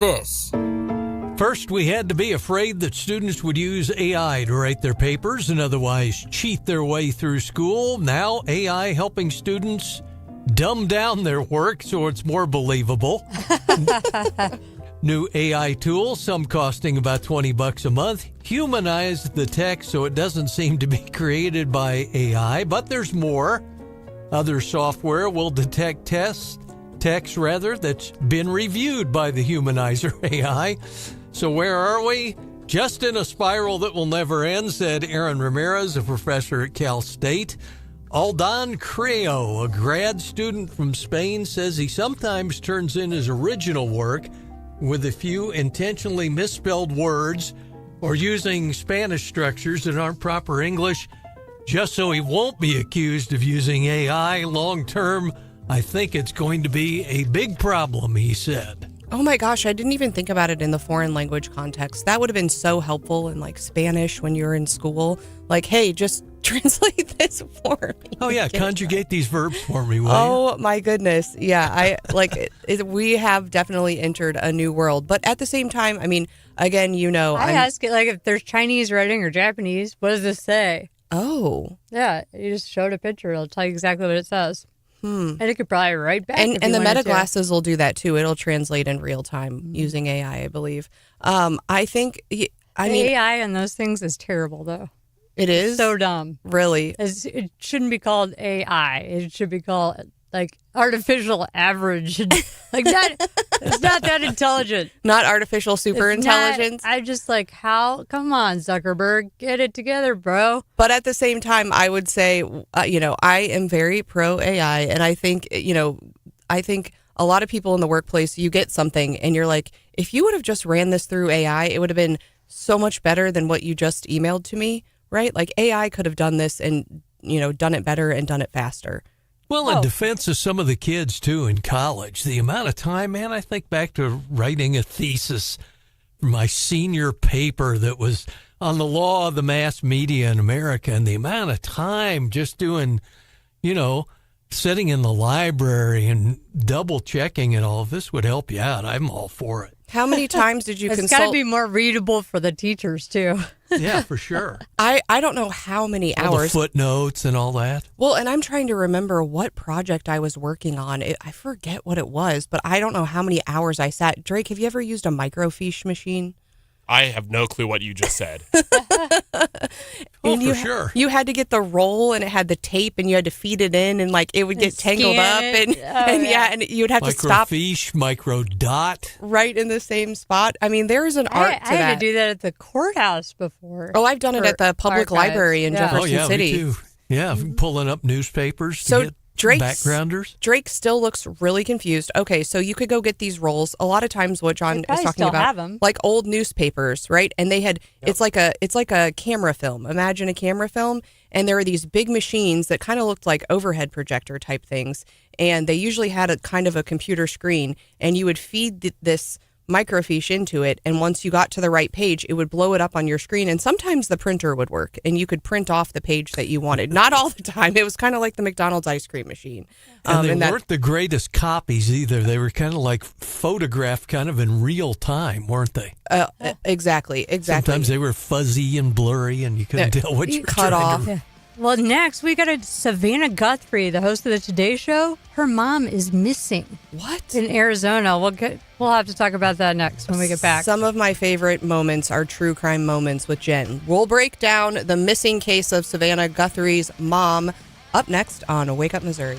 this. First, we had to be afraid that students would use AI to write their papers and otherwise cheat their way through school. Now, AI helping students dumb down their work so it's more believable. New AI tools, some costing about $20 a month, humanize the text so it doesn't seem to be created by AI, but there's more. Other software will detect text that's been reviewed by the humanizer AI. So where are we? Just in a spiral that will never end, said Aaron Ramirez, a professor at Cal State. Aldon Creo, a grad student from Spain, says he sometimes turns in his original work with a few intentionally misspelled words or using Spanish structures that aren't proper English, just so he won't be accused of using AI long term. I think it's going to be a big problem, he said. Oh my gosh, I didn't even think about it in the foreign language context. That would have been so helpful in like Spanish when you were in school. Like, hey, just translate this for me. Oh yeah, conjugate these verbs for me, will you? Oh my goodness. Yeah, I like we have definitely entered a new world. But at the same time, I mean, again, I ask it like if there's Chinese writing or Japanese, what does this say? Oh. Yeah, you just showed a picture. It'll tell you exactly what it says. And it could probably write back. And the Meta glasses will do that too. It'll translate in real time using AI, I believe. I think, AI and those things is terrible, though. It is? So dumb. Really? It shouldn't be called AI. It should be called like artificial average. Like that. It's not that intelligent. Not artificial super intelligence. I just like, how? Come on, Zuckerberg, get it together, bro. But at the same time, I would say, I am very pro AI, and I think, I think a lot of people in the workplace, you get something, and you're like, if you would have just ran this through AI, it would have been so much better than what you just emailed to me, right? Like AI could have done this and done it better and done it faster. Well, in defense of some of the kids, too, in college, the amount of time, man, I think back to writing a thesis for my senior paper that was on the law of the mass media in America, and the amount of time just doing, sitting in the library and double checking and all of this would help you out. I'm all for it. How many times did you It's consult? got to be more readable for the teachers, too. Yeah, for sure. I don't know how many all hours. the footnotes and all that. Well, and I'm trying to remember what project I was working on. I forget what it was, but I don't know how many hours I sat. Drake, have you ever used a microfiche machine? I have no clue what you just said. For sure. You had to get the roll, and it had the tape, and you had to feed it in, and like it would get tangled up, and and you'd have to stop. Microfiche, microdot. Right in the same spot. I mean, there is an art to that. I had to do that at the courthouse before. Oh, I've done it at the public library in Jefferson City. Me too. Yeah, pulling up newspapers to get backgrounders. Drake still looks really confused. Okay, so you could go get these rolls. A lot of times what John is talking about, have them. like old newspapers, right? And they had it's like a camera film. Imagine a camera film, and there were these big machines that kind of looked like overhead projector type things, and they usually had a kind of a computer screen, and you would feed this microfiche into it, and once you got to the right page, it would blow it up on your screen, and sometimes the printer would work, and you could print off the page that you wanted. Not all the time. It was kind of like the McDonald's ice cream machine. And they weren't the greatest copies either. They were kind of like photographed kind of in real time, weren't they? Exactly. Sometimes they were fuzzy and blurry, and you couldn't tell what you were cut off. Well, next we got a Savannah Guthrie, the host of the Today Show. Her mom is missing. What? In Arizona. We'll have to talk about that next when we get back. Some of my favorite moments are true crime moments with Jen. We'll break down the missing case of Savannah Guthrie's mom up next on Wake Up Missouri.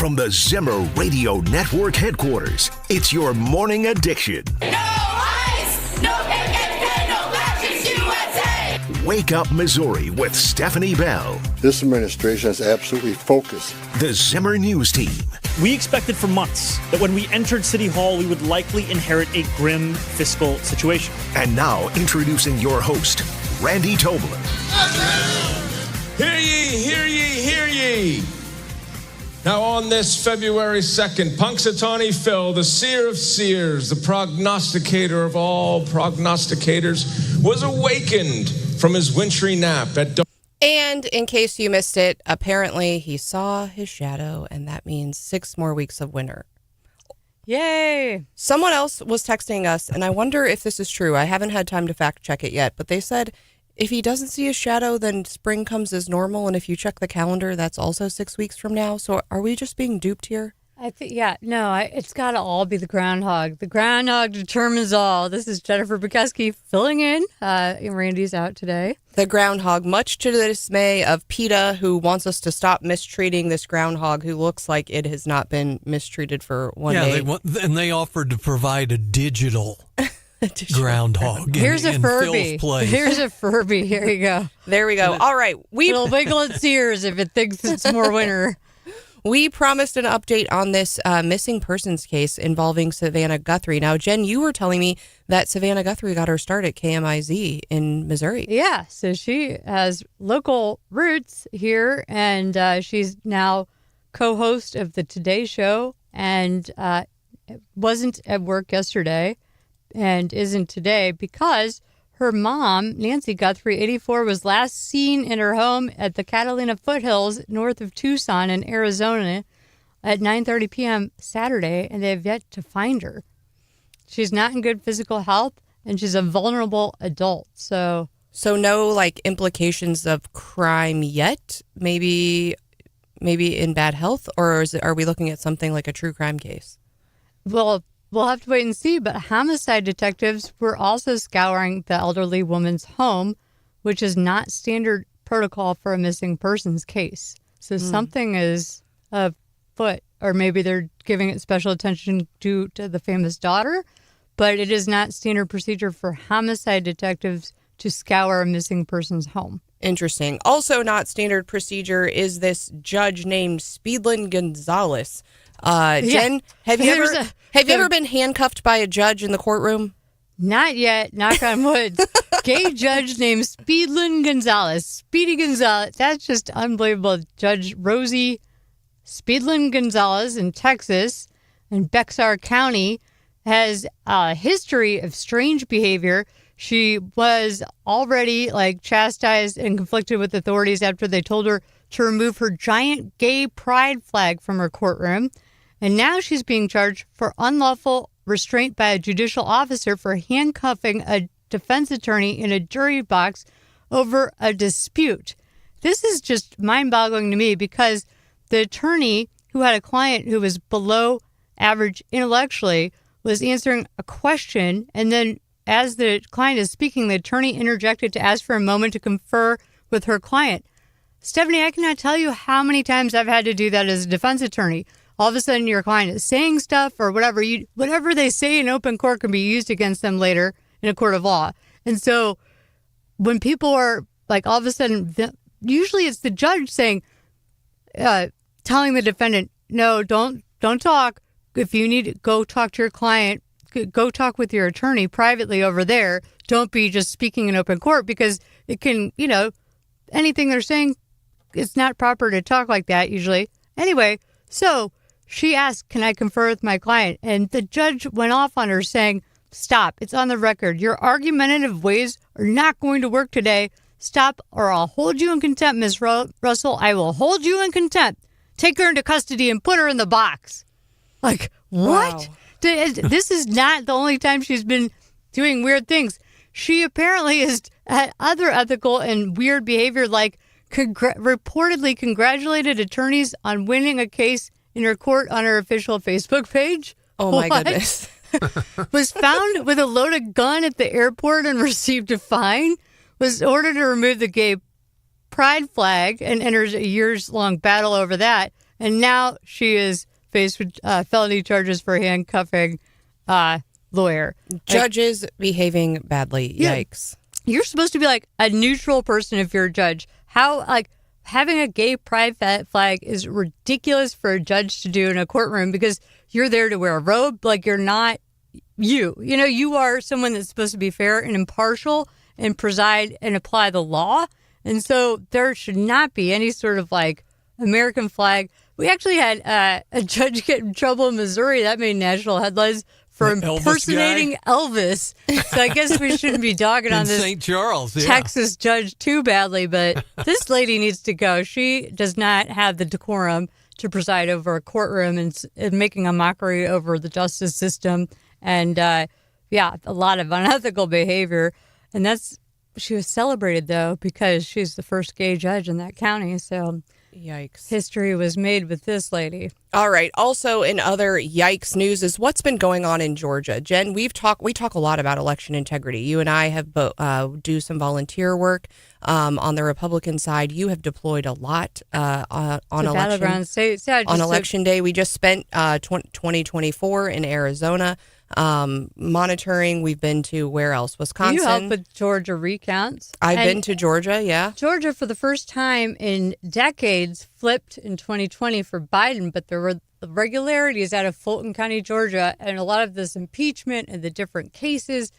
From the Zimmer Radio Network headquarters, it's your morning addiction. No ice, no picket, no matches, USA! Wake Up Missouri with Stephanie Bell. This administration is absolutely focused. The Zimmer News Team. We expected for months that when we entered City Hall, we would likely inherit a grim fiscal situation. And now, introducing your host, Randy Tobler. Hear ye, hear ye, hear ye. Now on this February 2nd, Punxsutawney Phil, the seer of seers, the prognosticator of all prognosticators, was awakened from his wintry nap at dawn. And in case you missed it, apparently he saw his shadow, and that means 6 more weeks of winter. Yay! Someone else was texting us, and I wonder if this is true. I haven't had time to fact check it yet, but they said if he doesn't see his shadow, then spring comes as normal, and if you check the calendar, that's also 6 weeks from now. So are we just being duped here? I think, it's got to all be the groundhog. The groundhog determines all. This is Jennifer Bukowski filling in. Randy's out today. The groundhog, much to the dismay of PETA, who wants us to stop mistreating this groundhog who looks like it has not been mistreated for one day. And they offered to provide a digital groundhog. Here's a Furby. Phil's place. Here's a Furby. Here you go. There we go. All right. It'll wiggle its ears if it thinks it's more winter. We promised an update on this missing persons case involving Savannah Guthrie. Now, Jen, you were telling me that Savannah Guthrie got her start at KMIZ in Missouri. Yeah, so she has local roots here, and she's now co-host of the Today Show, and wasn't at work yesterday and isn't today because her mom, Nancy Guthrie, 84, was last seen in her home at the Catalina foothills north of Tucson in Arizona at 9:30 p.m. Saturday, and they have yet to find her. She's not in good physical health, and she's a vulnerable adult. So no implications of crime yet? Maybe in bad health, or are we looking at something like a true crime case? Well, we'll have to wait and see, but homicide detectives were also scouring the elderly woman's home, which is not standard protocol for a missing persons case. So something is afoot, or maybe they're giving it special attention due to the famous daughter, but it is not standard procedure for homicide detectives to scour a missing person's home. Interesting. Also not standard procedure is this judge named Speedlin Gonzalez. Jen, have you ever been handcuffed by a judge in the courtroom? Not yet. Knock on wood. Gay judge named Speedlin Gonzalez. Speedy Gonzalez. That's just unbelievable. Judge Rosie Speedlin Gonzalez in Texas and Bexar County has a history of strange behavior. She was already chastised and conflicted with authorities after they told her to remove her giant gay pride flag from her courtroom. And now she's being charged for unlawful restraint by a judicial officer for handcuffing a defense attorney in a jury box over a dispute. This is just mind-boggling to me because the attorney who had a client who was below average intellectually was answering a question, and then as the client is speaking, the attorney interjected to ask for a moment to confer with her client. Stephanie, I cannot tell you how many times I've had to do that as a defense attorney. All of a sudden, your client is saying stuff or whatever they say in open court can be used against them later in a court of law. And so when people are all of a sudden, usually it's the judge saying, telling the defendant, no, don't talk. If you need to go talk to your client, go talk with your attorney privately over there. Don't be just speaking in open court because it can, anything they're saying, it's not proper to talk like that usually. Anyway, so she asked, can I confer with my client? And the judge went off on her saying, stop, it's on the record. Your argumentative ways are not going to work today. Stop or I'll hold you in contempt, Ms. Russell. I will hold you in contempt. Take her into custody and put her in the box. What? Wow. This is not the only time she's been doing weird things. She apparently has had other ethical and weird behavior, reportedly congratulated attorneys on winning a case in her court on her official Facebook page. Oh, my goodness. Was found with a loaded gun at the airport and received a fine. Was ordered to remove the gay pride flag and enters a years-long battle over that. And now she is faced with felony charges for handcuffing lawyer. Judges behaving badly. Yeah. Yikes. You're supposed to be like a neutral person if you're a judge. How, like, having a gay pride flag is ridiculous for a judge to do in a courtroom because you're there to wear a robe. Like, you're not you. You know, you are someone that's supposed to be fair and impartial and preside and apply the law. And so there should not be any sort of, like, American flag. We actually had a judge get in trouble in Missouri. That made national headlines for impersonating Elvis. So I guess we shouldn't be dogging on this St. Charles, Texas judge too badly, but this lady needs to go. She does not have the decorum to preside over a courtroom and making a mockery over the justice system. And, a lot of unethical behavior. And she was celebrated, though, because she's the first gay judge in that county. So yikes. History was made with this lady. All right. Also, in other yikes news is what's been going on in Georgia. Jen, we talk a lot about election integrity. You and I have do some volunteer work on the Republican side. You have deployed a lot on election states. Yeah, on election day. We just spent 2024 in Arizona monitoring. We've been to where else? Wisconsin. You helped with Georgia recounts. I've been to Georgia. Yeah. Georgia, for the first time in decades, flipped in 2020 for Biden, but there were irregularities out of Fulton County, Georgia, and a lot of this impeachment and the different cases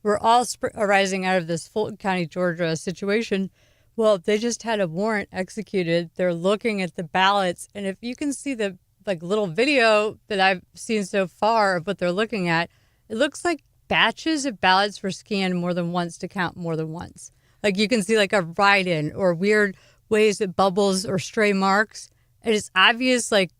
were all arising out of this Fulton County, Georgia situation. Well, they just had a warrant executed. They're looking at the ballots, and if you can see the little video that I've seen so far of what they're looking at, it looks like batches of ballots were scanned more than once to count more than once. Like you can see like a write-in or weird ways that bubbles or stray marks. And it's obvious like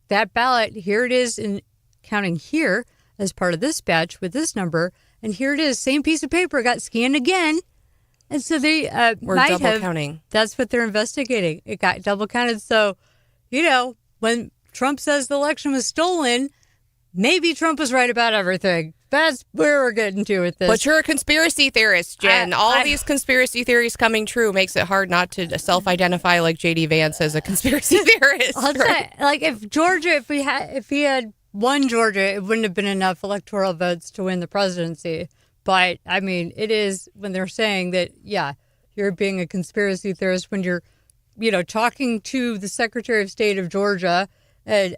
that ballot, here it is in counting here as part of this batch with this number. And here it is, same piece of paper got scanned again. And so they We're might double have, counting. That's what they're investigating. It got double counted. So, when Trump says the election was stolen, maybe Trump was right about everything. That's where we're getting to with this. But you're a conspiracy theorist, Jen. All these conspiracy theories coming true makes it hard not to self-identify like J.D. Vance as a conspiracy theorist. I'll say, like if Georgia, if he had won Georgia, it wouldn't have been enough electoral votes to win the presidency. But I mean, it is when they're saying that, yeah, you're being a conspiracy theorist when you're, talking to the Secretary of State of Georgia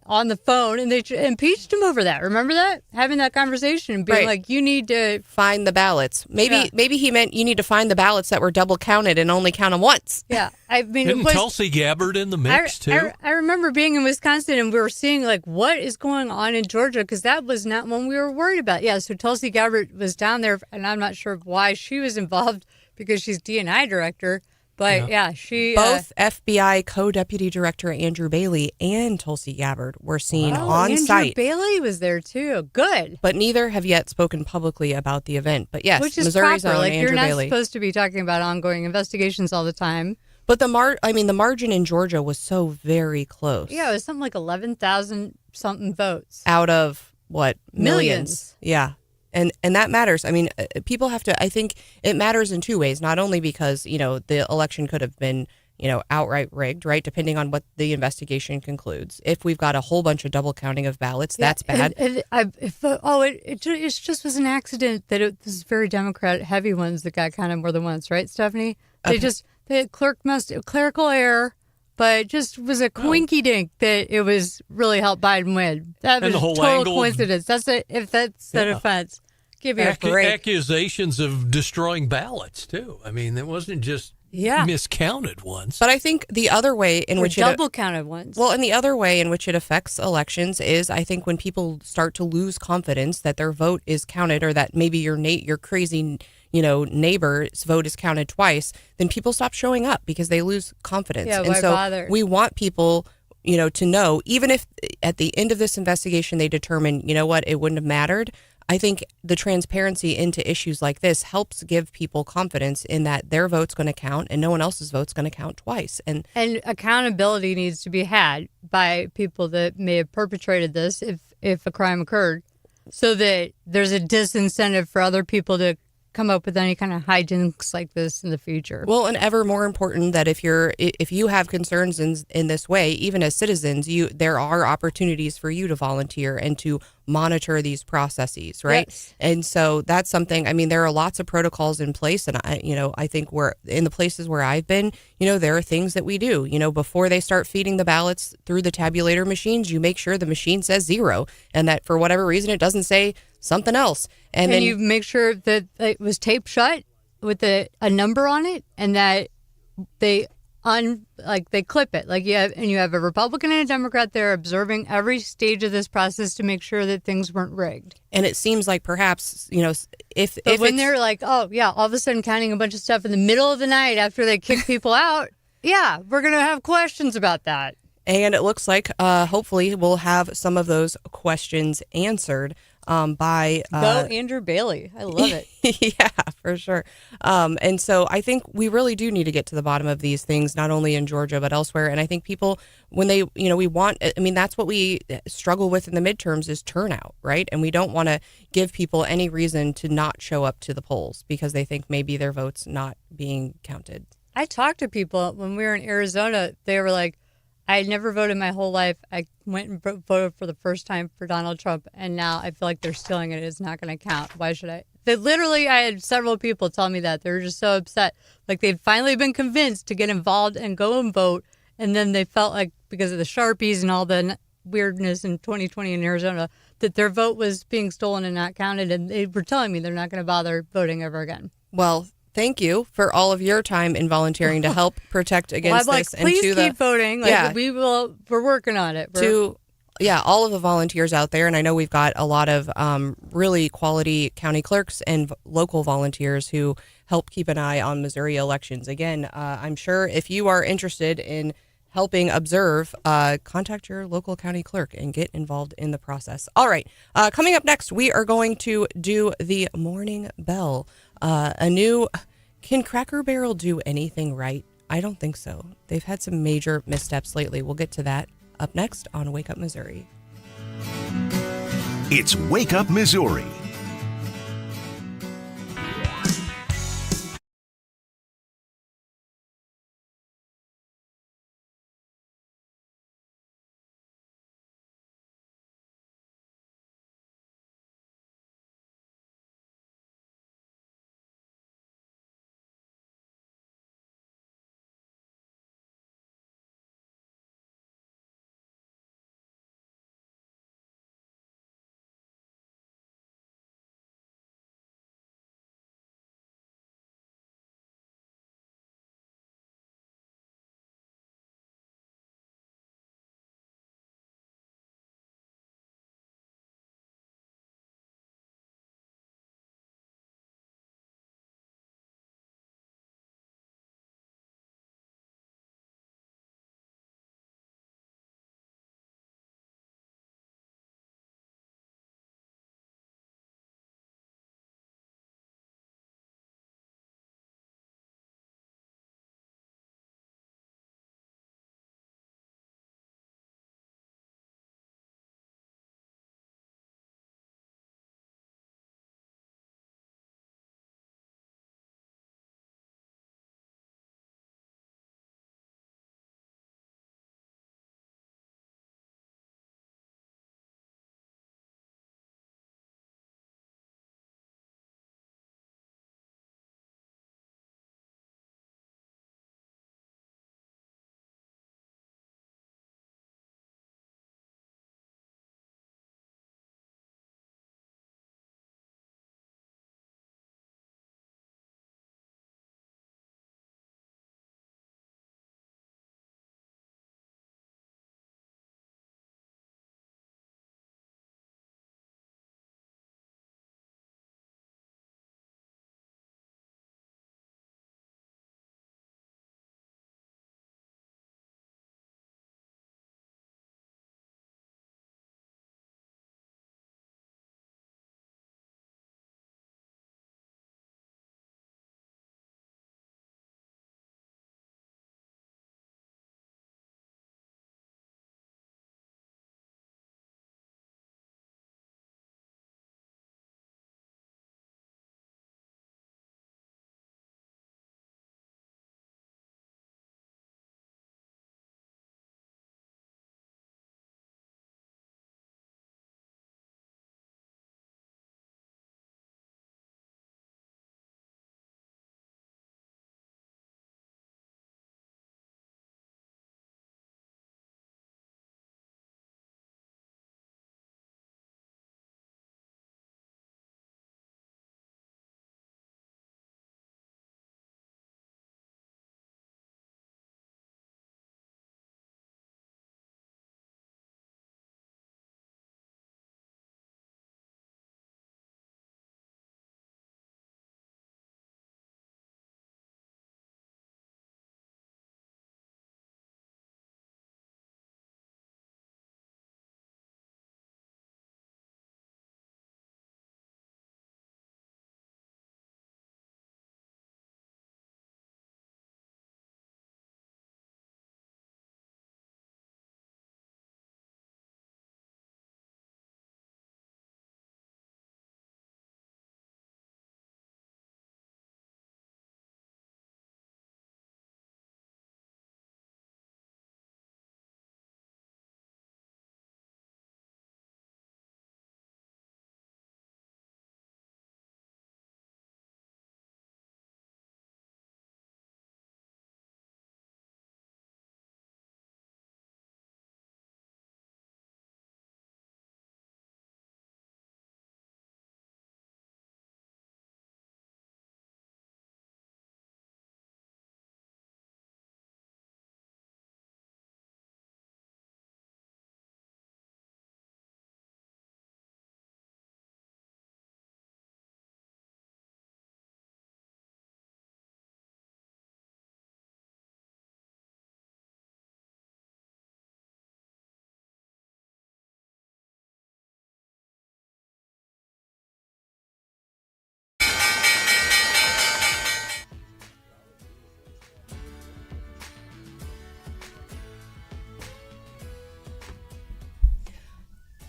on the phone, and they impeached him over that. Remember that? Having that conversation and being like, you need to find the ballots. Maybe he meant you need to find the ballots that were double counted and only count them once. Yeah. I mean, Isn't Tulsi Gabbard in the mix, too? I remember being in Wisconsin, and we were seeing, like, what is going on in Georgia, because that was not one we were worried about. Yeah, so Tulsi Gabbard was down there, and I'm not sure why she was involved, because she's D&I director. But, she... Both FBI co-deputy director Andrew Bailey and Tulsi Gabbard were seen on site. Andrew Bailey was there, too. Good. But neither have yet spoken publicly about the event. But yes, which is Missouri's proper. own Like, Andrew you're not Bailey. supposed to be talking about ongoing investigations all the time. But the margin in Georgia was so very close. Yeah, it was something like 11,000-something votes. Out of, what, Millions. Yeah. And that matters. I mean, people have to, I think it matters in two ways, not only because, the election could have been, outright rigged, right? Depending on what the investigation concludes. If we've got a whole bunch of double counting of ballots, that's bad. It just was an accident that it was very Democrat heavy ones that got counted more than once, right, Stephanie? The clerical error, but it just was a coinky dink that it was really helped Biden win. That was a total coincidence. If that's an offense. Give me a break. Accusations of destroying ballots, too. I mean, it wasn't just miscounted once. But I think the other way in which double counted ones. Well, and the other way in which it affects elections is, I think, when people start to lose confidence that their vote is counted, or that maybe your crazy, neighbor's vote is counted twice, then people stop showing up because they lose confidence. Yeah, and why so bother? We want people, to know, even if at the end of this investigation they determine, it wouldn't have mattered. I think the transparency into issues like this helps give people confidence in that their vote's going to count and no one else's vote's going to count twice. And accountability needs to be had by people that may have perpetrated this if a crime occurred, so that there's a disincentive for other people to come up with any kind of hijinks like this in the future. Well, and ever more important that if you have concerns in this way, even as citizens, there are opportunities for you to volunteer and to monitor these processes, right? Yes. And so that's something. I mean, there are lots of protocols in place, and I think we're in the places where I've been. There are things that we do. Before they start feeding the ballots through the tabulator machines, you make sure the machine says 0, and that for whatever reason it doesn't say something else. And then you make sure that it was taped shut with a number on it, and that they clip it. Like you have a Republican and a Democrat there observing every stage of this process to make sure that things weren't rigged. And it seems like perhaps, if when they're like, oh yeah, all of a sudden counting a bunch of stuff in the middle of the night after they kick people out, yeah, we're gonna have questions about that. And it looks like hopefully we'll have some of those questions answered by Go Andrew Bailey. I love it. Yeah, for sure. And so I think we really do need to get to the bottom of these things, not only in Georgia but elsewhere. And I think people, when they, that's what we struggle with in the midterms is turnout, right? And we don't want to give people any reason to not show up to the polls because they think maybe their vote's not being counted. I talked to people when we were in Arizona. They were like, I had never voted my whole life. I went and voted for the first time for Donald Trump, and now I feel like they're stealing it. It's not going to count. Why should I? I had several people tell me that. They were just so upset. Like they'd finally been convinced to get involved and go and vote, and then they felt like because of the Sharpies and all the weirdness in 2020 in Arizona, that their vote was being stolen and not counted, and they were telling me they're not going to bother voting ever again. Well, thank you for all of your time in volunteering to help protect against well, this. Please keep voting. We're working on it. All of the volunteers out there, and I know we've got a lot of really quality county clerks and local volunteers who help keep an eye on Missouri elections. Again, I'm sure if you are interested in helping observe, contact your local county clerk and get involved in the process. All right, coming up next, we are going to do the morning bell. Can Cracker Barrel do anything right? I don't think so. They've had some major missteps lately. We'll get to that up next on Wake Up Missouri. It's Wake Up Missouri.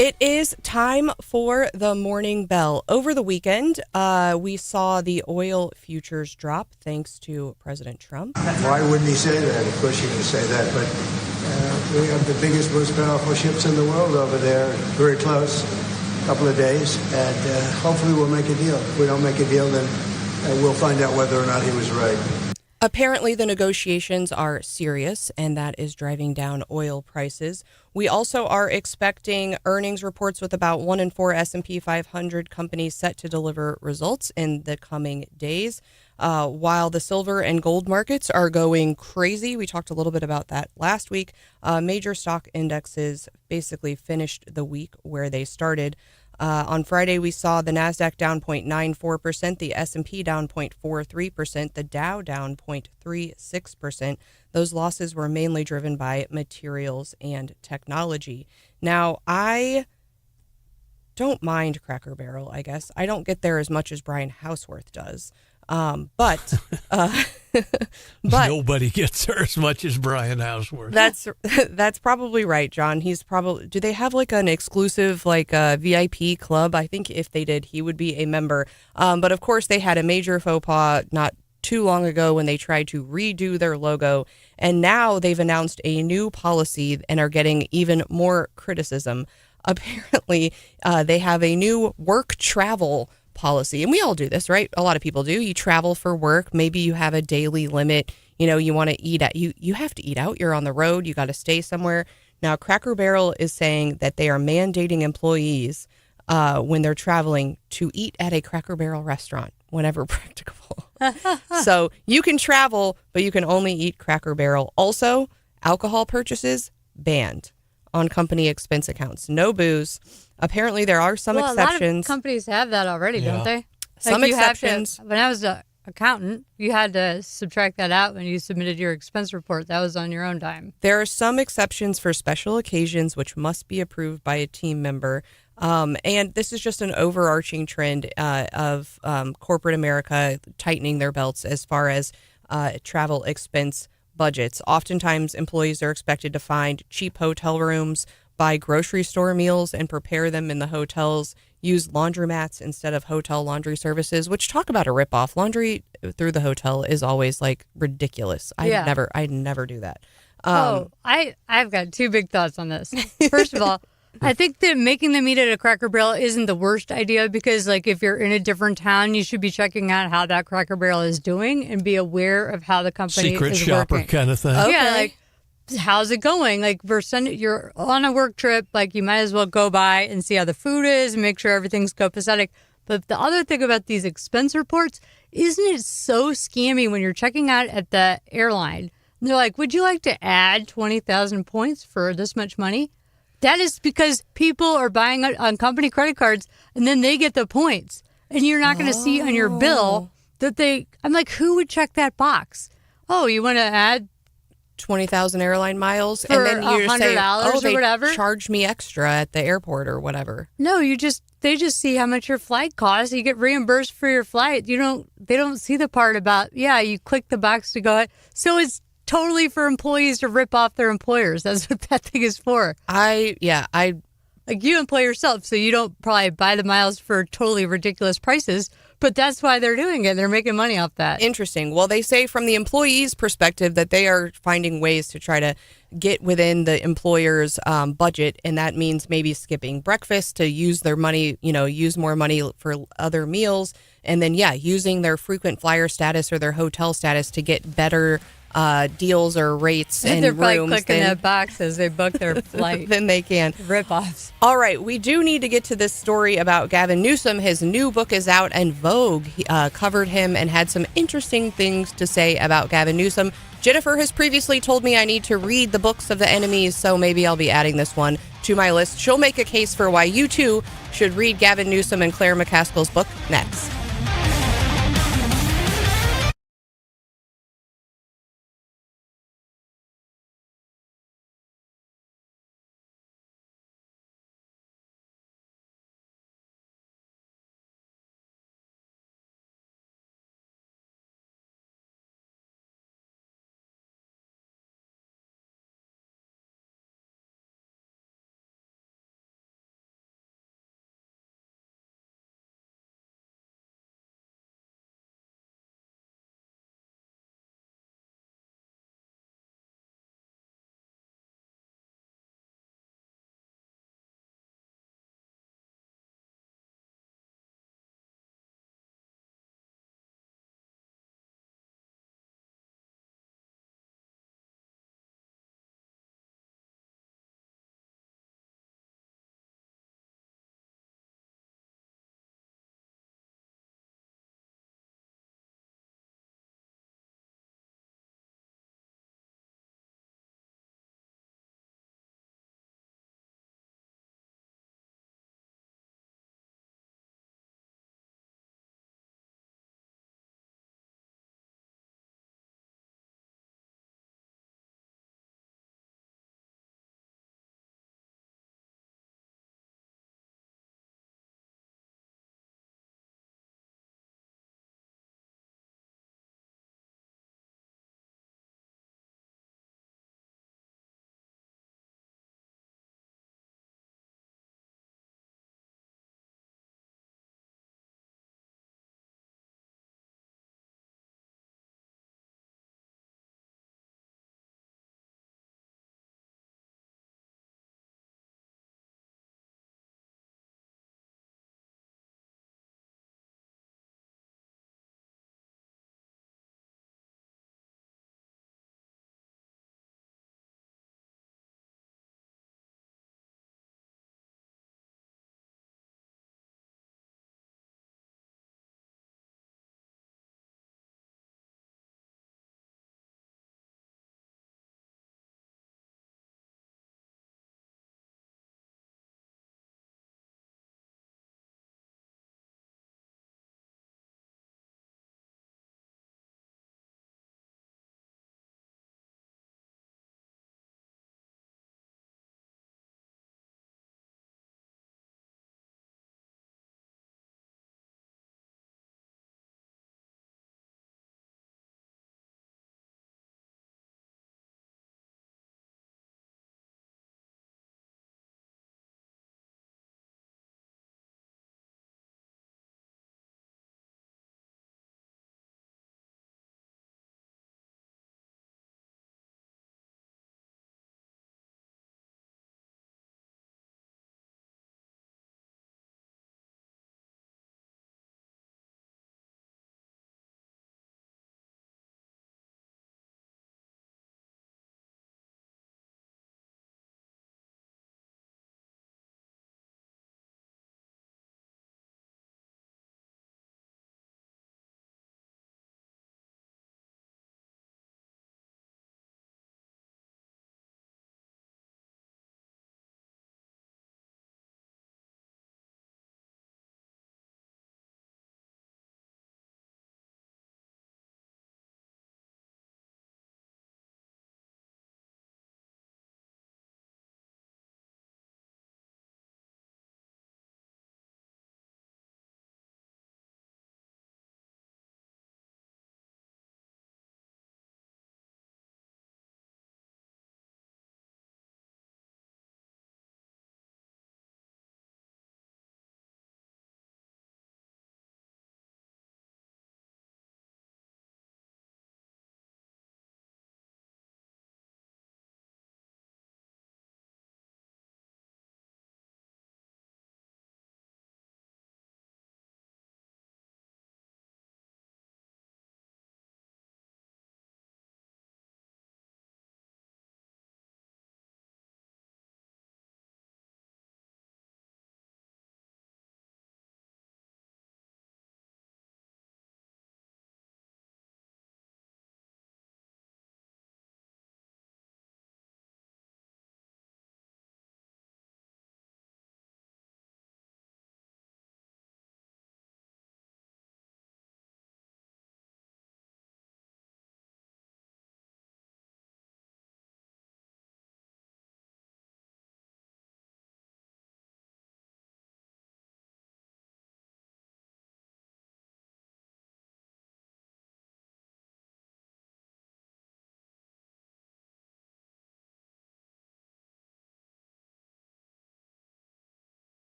It is time for the morning bell. Over the weekend, we saw the oil futures drop thanks to President Trump. Why wouldn't he say that? Of course he can say that, but we have the biggest, most powerful ships in the world over there, very close, a couple of days, and hopefully we'll make a deal. If we don't make a deal, then we'll find out whether or not he was right. Apparently, the negotiations are serious, and that is driving down oil prices. We also are expecting earnings reports with about 1 in 4 S&P 500 companies set to deliver results in the coming days. While the silver and gold markets are going crazy, we talked a little bit about that last week. Major stock indexes basically finished the week where they started. On Friday, we saw the NASDAQ down 0.94%, the S&P down 0.43%, the Dow down 0.36%. Those losses were mainly driven by materials and technology. Now, I don't mind Cracker Barrel, I guess. I don't get there as much as Brian Hauswirth does. But Nobody gets there as much as Brian Hauswirth. That's probably right, John. He's probably. Do they have like an exclusive VIP club? I think if they did, he would be a member. But of course, they had a major faux pas not too long ago when they tried to redo their logo, and now they've announced a new policy and are getting even more criticism. Apparently, they have a new work travel policy, and we all do this, right? A lot of people do. You travel for work. Maybe you have a daily limit. You want to eat out. You have to eat out. You're on the road. You got to stay somewhere. Now, Cracker Barrel is saying that they are mandating employees when they're traveling to eat at a Cracker Barrel restaurant whenever practicable. So you can travel, but you can only eat Cracker Barrel. Also, alcohol purchases banned on company expense accounts. No booze. Apparently, there are some exceptions. A lot of companies have that already, don't they? Some exceptions. When I was an accountant, you had to subtract that out when you submitted your expense report. That was on your own dime. There are some exceptions for special occasions, which must be approved by a team member. And this is just an overarching trend of corporate America tightening their belts as far as travel expense budgets. Oftentimes, employees are expected to find cheap hotel rooms, buy grocery store meals and prepare them in the hotels, use laundromats instead of hotel laundry services, which talk about a ripoff. Laundry through the hotel is always ridiculous. I'd never do that. I've got two big thoughts on this. First of all, I think that making them eat at a Cracker Barrel isn't the worst idea because, if you're in a different town, you should be checking out how that Cracker Barrel is doing and be aware of how the company Secret is shopper working. kind of thing. Okay. Yeah, how's it going? You're on a work trip, you might as well go by and see how the food is and make sure everything's copacetic. But the other thing about these expense reports, isn't it so scammy when you're checking out at the airline? And they're like, would you like to add 20,000 points for this much money? That is because people are buying on company credit cards and then they get the points. And you're not going to see on your bill that I'm like, who would check that box? Oh, you want to add 20,000 airline miles, for and then you say, $100 or whatever, they charged me extra at the airport or whatever. No, they just see how much your flight costs. You get reimbursed for your flight. They don't see the part about you click the box to go ahead. So it's totally for employees to rip off their employers. That's what that thing is for. You employ yourself, so you don't probably buy the miles for totally ridiculous prices, but that's why they're doing it. They're making money off that. Interesting. Well, they say from the employee's perspective that they are finding ways to try to get within the employer's budget, and that means maybe skipping breakfast to use their money, use more money for other meals, and then, using their frequent flyer status or their hotel status to get better deals or rates and they're rooms. They're probably clicking that box as they book their flight. Then they can. Rip-offs. All right, we do need to get to this story about Gavin Newsom. His new book is out, and Vogue covered him and had some interesting things to say about Gavin Newsom. Jennifer has previously told me I need to read the books of the enemies, so maybe I'll be adding this one to my list. She'll make a case for why you, too, should read Gavin Newsom and Claire McCaskill's book next.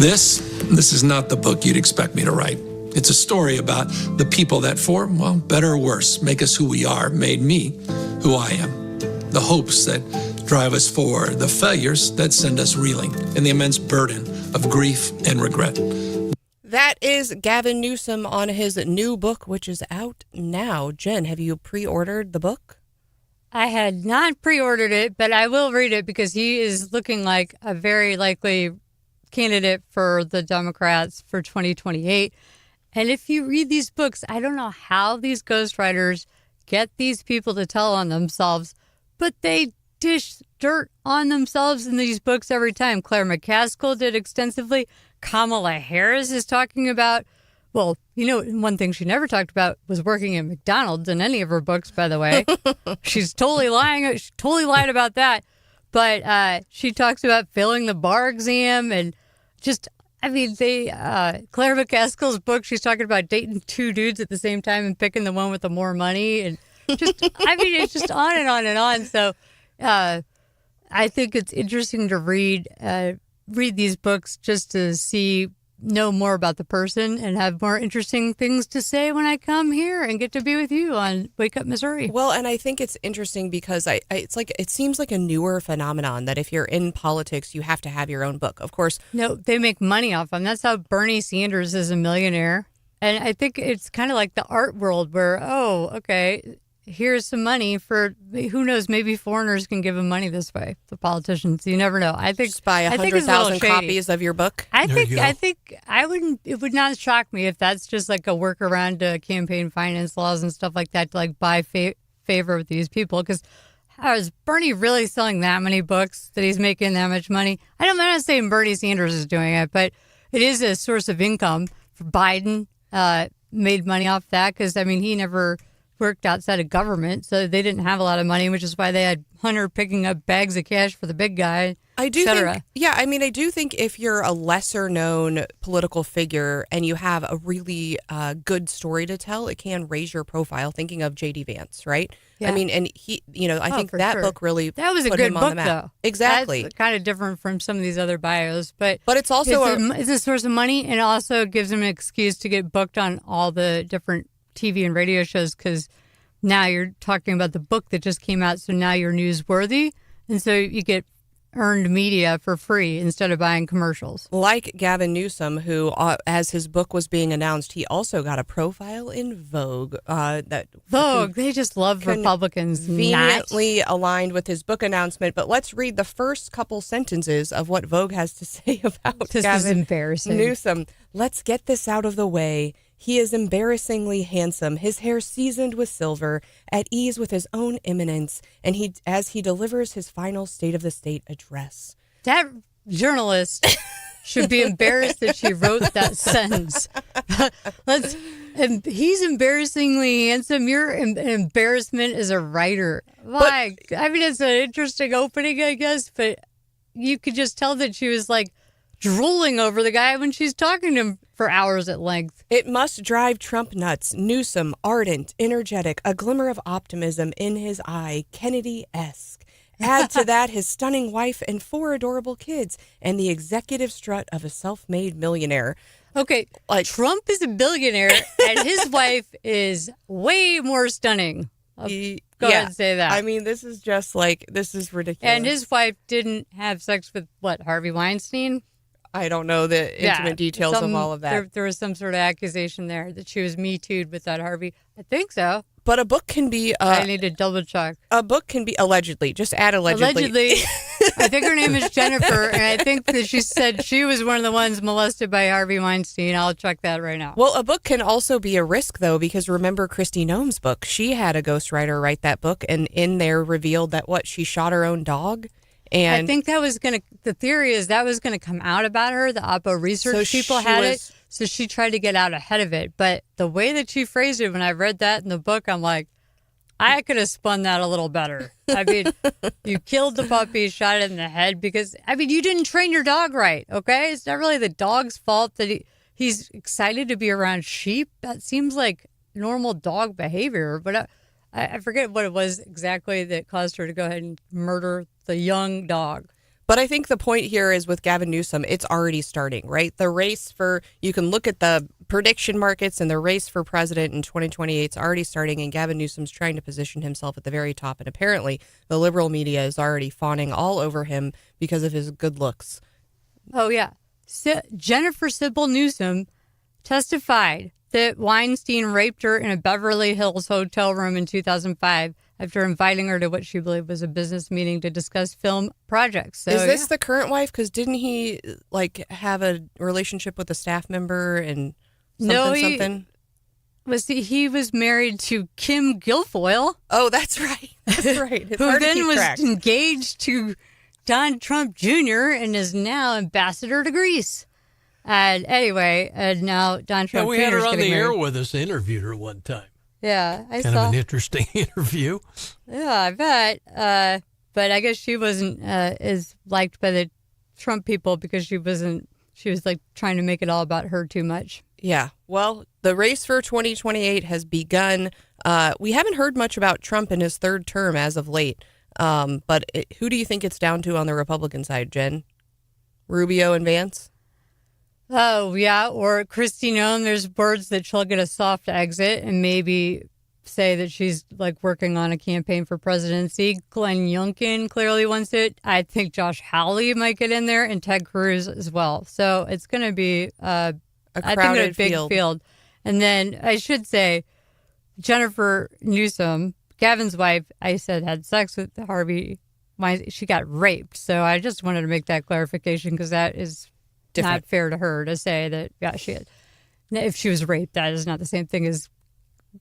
This is not the book you'd expect me to write. It's a story about the people that for, well, better or worse, make us who we are, made me who I am. The hopes that drive us forward, the failures that send us reeling, and the immense burden of grief and regret. That is Gavin Newsom on his new book, which is out now. Jen, have you pre-ordered the book? I had not pre-ordered it, but I will read it because he is looking like a very likely candidate for the Democrats for 2028. And if you read these books, I don't know how these ghostwriters get these people to tell on themselves, but they dish dirt on themselves in these books every time. Claire McCaskill did extensively. Kamala Harris is talking about, well, you know, one thing she never talked about was working at McDonald's in any of her books, by the way. She's totally lying. She totally lied about that. But she talks about failing the bar exam and just, I mean, Claire McCaskill's book, she's talking about dating two dudes at the same time and picking the one with the more money. And just, I mean, it's just on and on and on. So I think it's interesting to read these books just to know more about the person and have more interesting things to say when I come here and get to be with you on Wake Up Missouri. Well, and I think it's interesting because it seems like a newer phenomenon that if you're in politics, you have to have your own book. Of course. No, they make money off them. That's how Bernie Sanders is a millionaire. And I think it's kind of like the art world where, oh, okay, here's some money for, who knows, maybe foreigners can give him money this way, the politicians. You never know. I think just buy 100,000 copies of your book. I think it would not shock me if that's just like a workaround to campaign finance laws and stuff like that to like buy favor with these people. Because how is Bernie really selling that many books that he's making that much money? I'm not saying Bernie Sanders is doing it, but it is a source of income for Biden. Made money off that because, I mean, he never worked outside of government, so they didn't have a lot of money, which is why they had Hunter picking up bags of cash for the big guy. I do think, I do think if you're a lesser known political figure and you have a really good story to tell, it can raise your profile. Thinking of J.D. Vance, right? Yeah. I mean, and he, I think that book really that was a put good him book, on the map. Though. Exactly. That's kind of different from some of these other bios, but it's also it's a source of money, and it also gives him an excuse to get booked on all the different TV and radio shows because now you're talking about the book that just came out, so now you're newsworthy, and so you get earned media for free instead of buying commercials. Like Gavin Newsom, who, as his book was being announced, he also got a profile in Vogue. Vogue, they just love Republicans. Conveniently aligned with his book announcement. But let's read the first couple sentences of what Vogue has to say about this Gavin is embarrassing. Newsom. Let's get this out of the way. He is embarrassingly handsome, his hair seasoned with silver, at ease with his own imminence, and as he delivers his final State of the State address. That journalist should be embarrassed that she wrote that sentence. He's embarrassingly handsome. You're an embarrassment as a writer. I mean, it's an interesting opening, I guess, but you could just tell that she was like drooling over the guy when she's talking to him for hours at length. It must drive Trump nuts. Newsom, ardent, energetic, a glimmer of optimism in his eye, Kennedy-esque. Add to that his stunning wife and 4 adorable kids, and the executive strut of a self-made millionaire. Okay, Trump is a billionaire, and his wife is way more stunning. Go ahead and say that. I mean, this is just this is ridiculous. And his wife didn't have sex with, Harvey Weinstein? I don't know the intimate details of all of that. There was some sort of accusation there that she was Me Too'd with that Harvey. I think so. But a book can be... I need to double check. A book can be allegedly. Just add allegedly. Allegedly. I think her name is Jennifer, and I think that she said she was one of the ones molested by Harvey Weinstein. I'll check that right now. Well, a book can also be a risk, though, because remember Kristi Noem's book. She had a ghostwriter write that book, and in there revealed that, she shot her own dog? And I think the theory is that was going to come out about her. The Oppo research people had it. So she tried to get out ahead of it. But the way that she phrased it, when I read that in the book, I'm like, I could have spun that a little better. I mean, you killed the puppy, shot it in the head because, you didn't train your dog right, okay? It's not really the dog's fault that he's excited to be around sheep. That seems like normal dog behavior. But I forget what it was exactly that caused her to go ahead and murder the young dog. But I think the point here is with Gavin Newsom, it's already starting, right? The race for, you can look at the prediction markets and the race for president in 2028 is already starting, and Gavin Newsom's trying to position himself at the very top. And apparently the liberal media is already fawning all over him because of his good looks. Oh, yeah. Jennifer Sybil Newsom testified that Weinstein raped her in a Beverly Hills hotel room in 2005 after inviting her to what she believed was a business meeting to discuss film projects. So, is this the current wife? Because didn't he have a relationship with a staff member and something? He was married to Kim Guilfoyle. Oh, that's right. That's right. It's who hard to then keep was track. engaged to Donald Trump Jr. and is now ambassador to Greece. And anyway, now Donald Trump Jr. we had her on the married. air with us, interviewed her one time. Yeah, I kind saw. of an interesting interview. Yeah, I bet. But I guess she wasn't as liked by the Trump people because she was trying to make it all about her too much. Yeah. Well, the race for 2028 has begun. We haven't heard much about Trump in his third term as of late. But who do you think it's down to on the Republican side, Jen? Rubio and Vance? Oh, yeah. Or Kristi Noem, there's words that she'll get a soft exit and maybe say that she's working on a campaign for presidency. Glenn Youngkin clearly wants it. I think Josh Hawley might get in there and Ted Cruz as well. So it's going to be a crowded big field. And then I should say Jennifer Newsom, Gavin's wife, I said had sex with Harvey. She got raped. So I just wanted to make that clarification because that is not fair to her to say that, she had. If she was raped, that is not the same thing as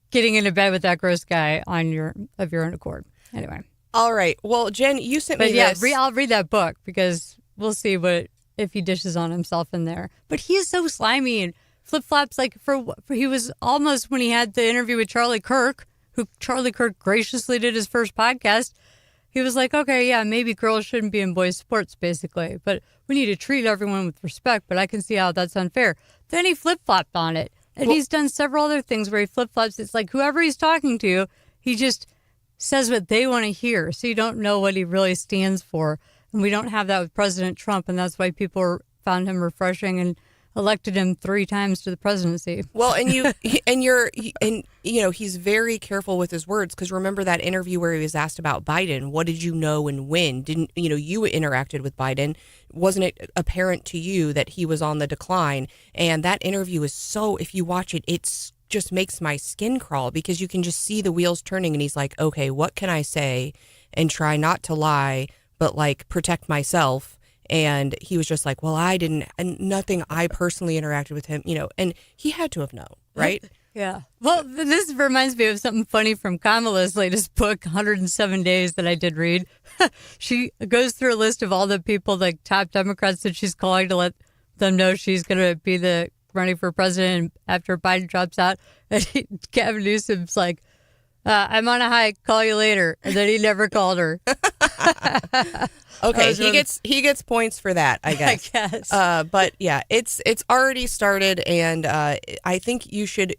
getting into bed with that gross guy of your own accord. Anyway. All right. Well, Jen, you sent me this. I'll read that book because we'll see if he dishes on himself in there. But he is so slimy and flip-flops. He was almost, when he had the interview with Charlie Kirk, who Charlie Kirk graciously did his first podcast, he was like, okay, yeah, maybe girls shouldn't be in boys' sports, basically. But we need to treat everyone with respect, but I can see how that's unfair. Then he flip-flopped on it. And he's done several other things where he flip-flops. It's like whoever he's talking to, he just says what they want to hear. So you don't know what he really stands for. And we don't have that with President Trump. And that's why people found him refreshing and elected him 3 times to the presidency. Well, he's very careful with his words, because remember that interview where he was asked about Biden, what did you know and when? Didn't, you interacted with Biden. Wasn't it apparent to you that he was on the decline? And that interview is so, if you watch it, it's just makes my skin crawl, because you can just see the wheels turning, and he's like, okay, what can I say and try not to lie, but protect myself? And he was just like, well, I didn't, and nothing, I personally interacted with him, and he had to have known, right? Yeah. Well, this reminds me of something funny from Kamala's latest book, 107 Days, that I did read. She goes through a list of all the people, top Democrats that she's calling to let them know she's going to be running for president after Biden drops out. And Gavin Newsom's like, I'm on a hike, call you later. And then he never called her. Okay, he gets points for that, I guess. I guess. But yeah, it's already started, and I think you should,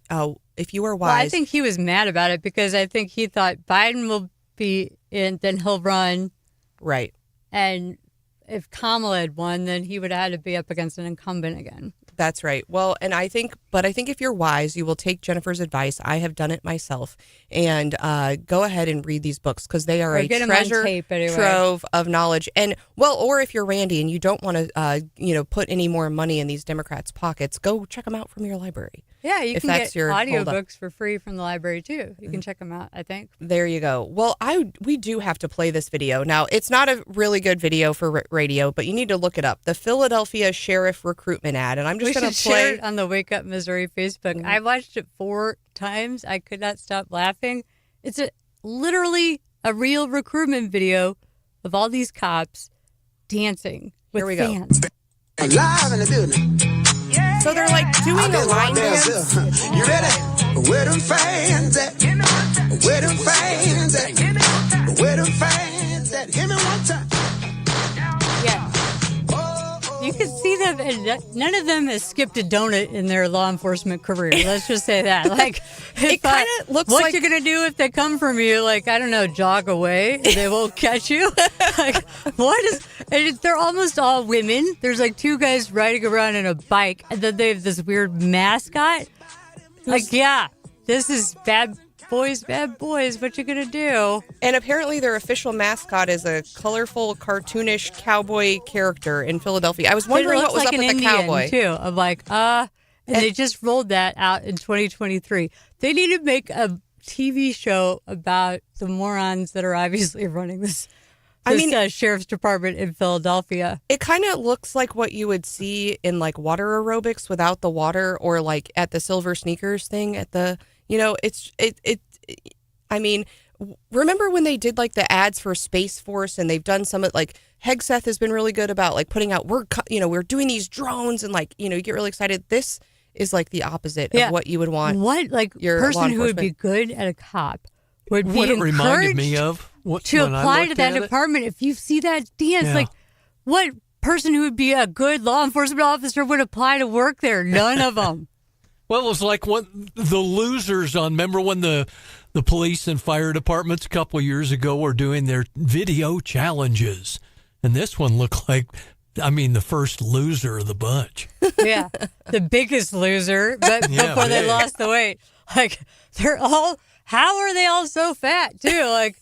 if you are wise. Well, I think he was mad about it because I think he thought Biden will be in, then he'll run. Right. And if Kamala had won, then he would have had to be up against an incumbent again. That's right. Well, and I think if you're wise, you will take Jennifer's advice. I have done it myself, and go ahead and read these books, because they are a treasure trove of knowledge. And or if you're Randy and you don't want to, put any more money in these Democrats' pockets, go check them out from your library. Yeah, you can get audiobooks for free from the library too. You can check them out, I think. There you go. Well, we do have to play this video. Now, it's not a really good video for radio, but you need to look it up. The Philadelphia Sheriff recruitment ad, and I'm just going to play share it on the Wake Up Missouri Facebook. I watched it 4 times. I could not stop laughing. It's literally a real recruitment video of all these cops dancing with fans. Live in the building. So they're doing a line dance. You ready? Where them fans at? Where them fans at? Where them fans at? Hit me one time. Yeah. You can see them none of them has skipped a donut in their law enforcement career. Let's just say that. Like, it kind of looks what like you're gonna do if they come from you? Like, I don't know, jog away. They won't catch you. Like, what is? And they're almost all women. There's like two guys riding around in a bike, and then they have this weird mascot. Like, yeah, this is bad boys, what you gonna do? And apparently their official mascot is a colorful, cartoonish cowboy character in Philadelphia. I was wondering what was like up with the Indian, cowboy. too. Of like, and they just rolled that out in 2023. They need to make a TV show about the morons that are obviously running this sheriff's department in Philadelphia. It kind of looks like what you would see in like water aerobics without the water, or like at the Silver Sneakers thing at the, I mean, remember when they did like the ads for Space Force, and they've done some like Hegseth has been really good about like putting out, we're doing these drones, and like, you get really excited. This is like the opposite of what you would want. What like your person who would be good at a cop would be what it reminded encouraged me of to when I apply to looked that at it. department. If you see that dance, like what person who would be a good law enforcement officer would apply to work there? None of them. Well, it was like the losers on. Remember when the police and fire departments a couple of years ago were doing their video challenges, and this one looked like, the first loser of the bunch. Yeah, the biggest loser, but before they lost the weight. Like, how are they all so fat, too? Like,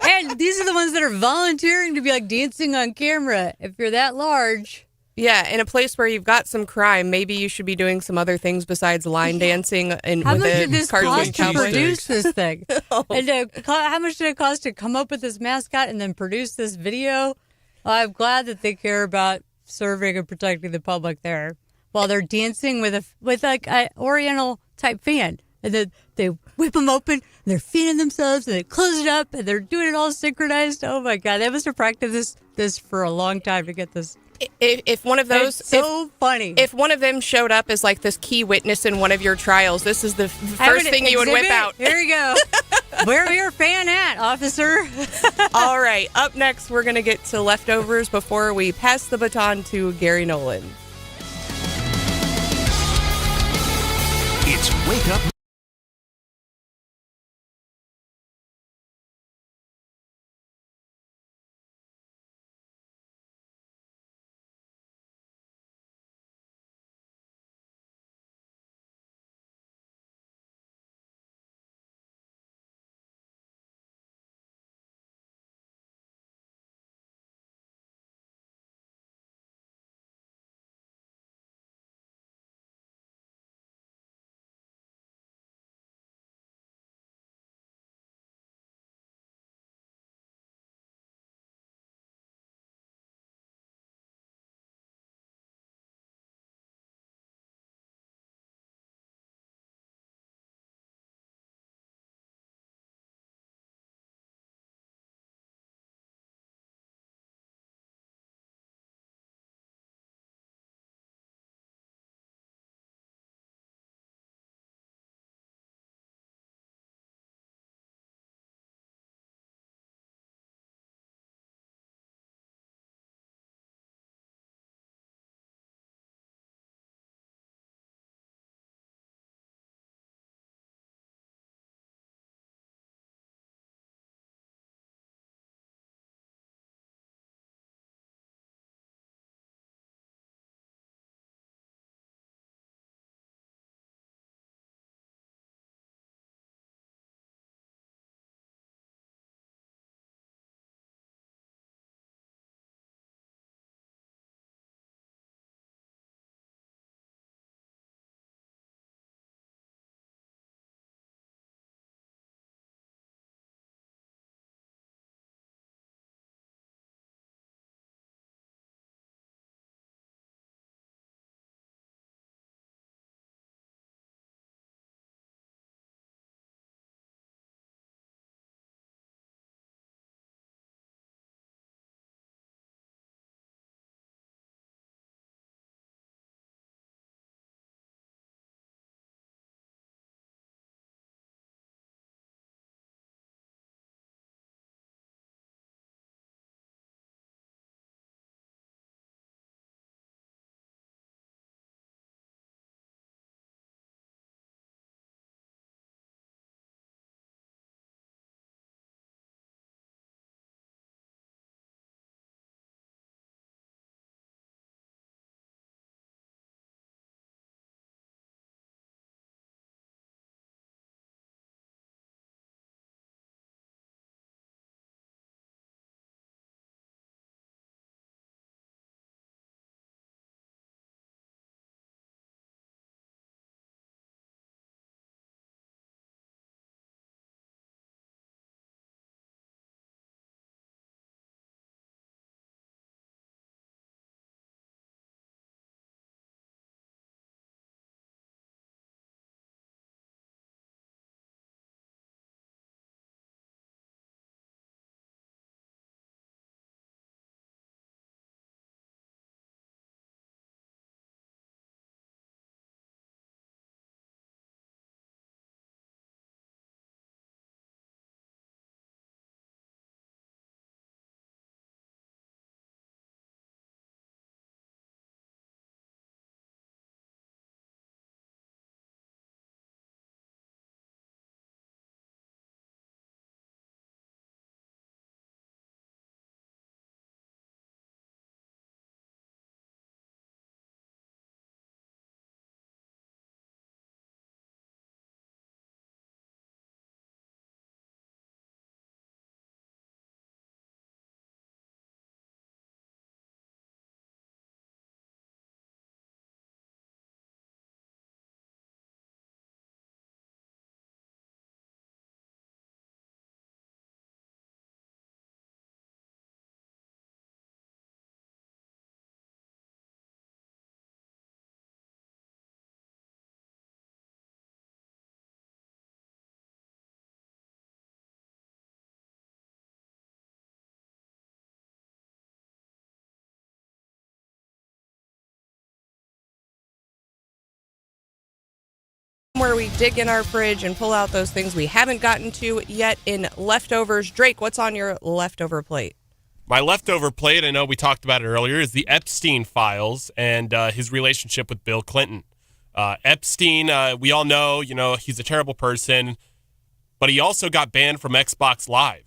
and these are the ones that are volunteering to be, like, dancing on camera. If you're that large. Yeah, in a place where you've got some crime, maybe you should be doing some other things besides line dancing. And how with much a did this cartoon cost to cowboy. produce this thing? And how much did it cost to come up with this mascot and then produce this video? I'm glad that they care about serving and protecting the public there while they're dancing with like an Oriental type fan, and then they whip them open and they're feeding themselves and they close it up and they're doing it all synchronized. Oh my God, they must have practiced this for a long time to get this. If one of those, it's so funny. If one of them showed up as like this key witness in one of your trials, this is the first thing you would whip out. Here you go. Where your fan at, officer? All right. Up next, we're going to get to leftovers before we pass the baton to Gary Nolan. It's Wake Up where we dig in our fridge and pull out those things we haven't gotten to yet in leftovers. Drake, what's on your leftover plate? My leftover plate, I know we talked about it earlier, is the Epstein files and his relationship with Bill Clinton. Epstein, we all know, he's a terrible person, but he also got banned from Xbox Live.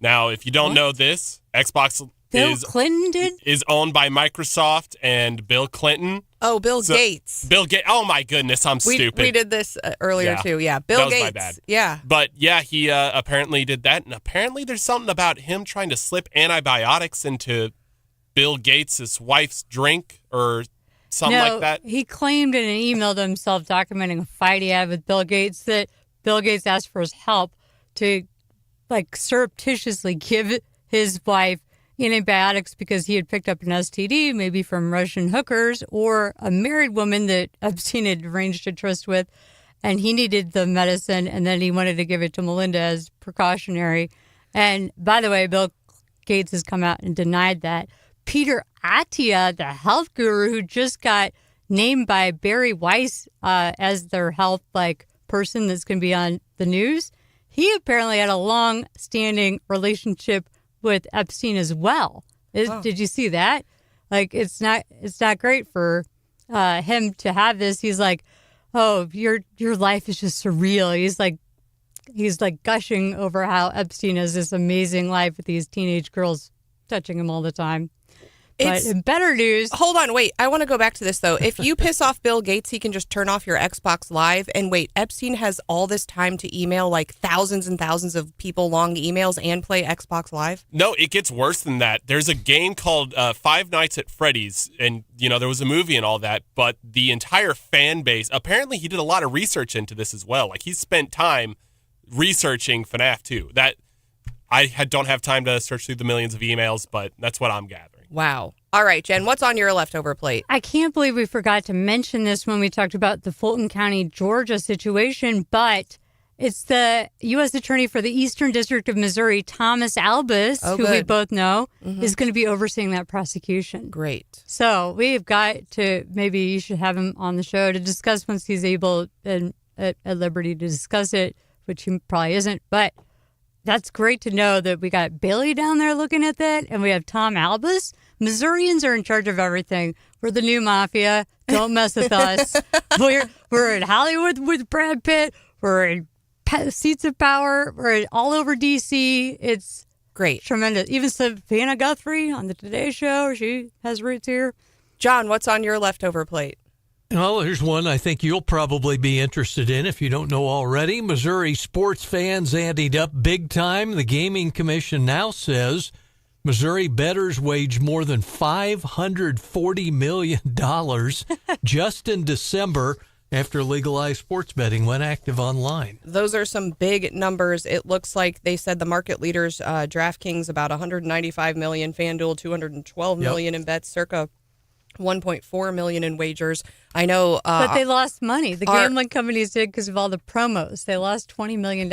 Now, if you don't know this, Xbox Bill Clinton did? Is owned by Microsoft and Bill Clinton. Oh, Bill Gates. Bill Gates. Oh, my goodness. I'm stupid. We did this earlier, too. Yeah, Bill that was Gates. My bad. Yeah. But, yeah, he apparently did that. And apparently there's something about him trying to slip antibiotics into Bill Gates' wife's drink or something like that. He claimed in an email to himself documenting a fight he had with Bill Gates that Bill Gates asked for his help to, surreptitiously give his wife antibiotics because he had picked up an STD, maybe from Russian hookers or a married woman that Epstein had arranged a tryst with, and he needed the medicine, and then he wanted to give it to Melinda as precautionary. And by the way, Bill Gates has come out and denied that. Peter Attia, the health guru who just got named by Barry Weiss as their health person that's going to be on the news, he apparently had a long-standing relationship with Epstein as well. Did you see that? It's not great for him to have this. He's like, oh, your life is just surreal. He's gushing over how Epstein has this amazing life with these teenage girls touching him all the time. But in better news... Hold on, wait. I want to go back to this, though. If you piss off Bill Gates, he can just turn off your Xbox Live. And wait, Epstein has all this time to email thousands and thousands of people long emails and play Xbox Live? No, it gets worse than that. There's a game called Five Nights at Freddy's, and, there was a movie and all that, but the entire fan base, apparently he did a lot of research into this as well. He spent time researching FNAF 2. That I don't have time to search through the millions of emails, but that's what I'm gathering. Wow. All right, Jen, what's on your leftover plate? I can't believe we forgot to mention this when we talked about the Fulton County, Georgia situation, but it's the U.S. Attorney for the Eastern District of Missouri, Thomas Albus, who we both know, is going to be overseeing that prosecution. Great. So we've got to, maybe you should have him on the show to discuss once he's able and at liberty to discuss it, which he probably isn't, but that's great to know that we got Bailey down there looking at that, and we have Tom Albus. Missourians are in charge of everything. We're the new mafia. Don't mess with us. We're in Hollywood with Brad Pitt. We're in seats of power. We're all over D.C. It's great. Tremendous. Even Savannah Guthrie on the Today Show, she has roots here. John, what's on your leftover plate? Well, here's one I think you'll probably be interested in if you don't know already. Missouri sports fans anteed up big time. The Gaming Commission now says Missouri bettors waged more than $540 million just in December after legalized sports betting went active online. Those are some big numbers. It looks like they said the market leaders, DraftKings, about $195 million, FanDuel $212 million in bets, circa $1.4 million in wagers. I know, but they lost money. The gambling companies did because of all the promos. They lost $20 million.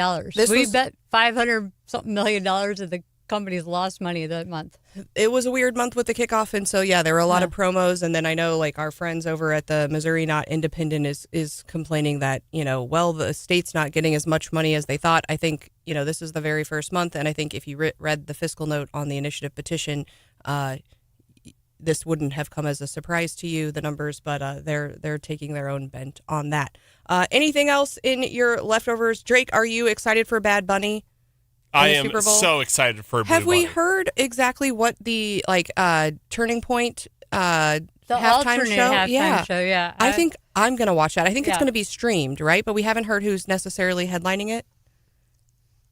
We bet $500 something million, and the companies lost money that month. It was a weird month with the kickoff, and so there were a lot of promos. And then I know, our friends over at the Missouri Not Independent is complaining that the state's not getting as much money as they thought. I think this is the very first month, and I think if you read the fiscal note on the initiative petition, this wouldn't have come as a surprise to you, the numbers, but they're taking their own bent on that. Anything else in your leftovers? Drake, are you excited for Bad Bunny? I am so excited for Blue Have we Bunny. heard exactly what the Turning Point the halftime show? Halftime show, yeah. I think I'm going to watch that. I think it's going to be streamed, right? But we haven't heard who's necessarily headlining it.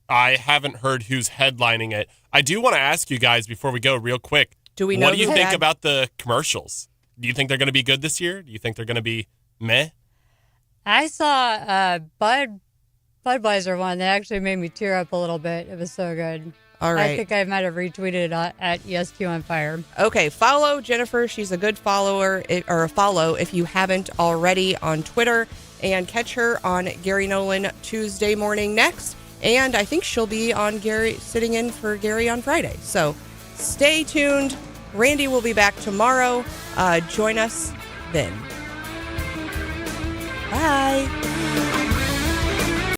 I haven't heard who's headlining it. I do want to ask you guys before we go real quick. Do we know? What do you think about the commercials? Do you think they're going to be good this year? Do you think they're going to be meh? I saw Budweiser one that actually made me tear up a little bit. It was so good. All right. I think I might have retweeted it at ESQ on Fire. Okay, follow Jennifer. She's a good follower, or a follow if you haven't already on Twitter. And catch her on Gary Nolan Tuesday morning next. And I think she'll be on sitting in for Gary on Friday. So stay tuned. Randy will be back tomorrow. Join us then. Bye.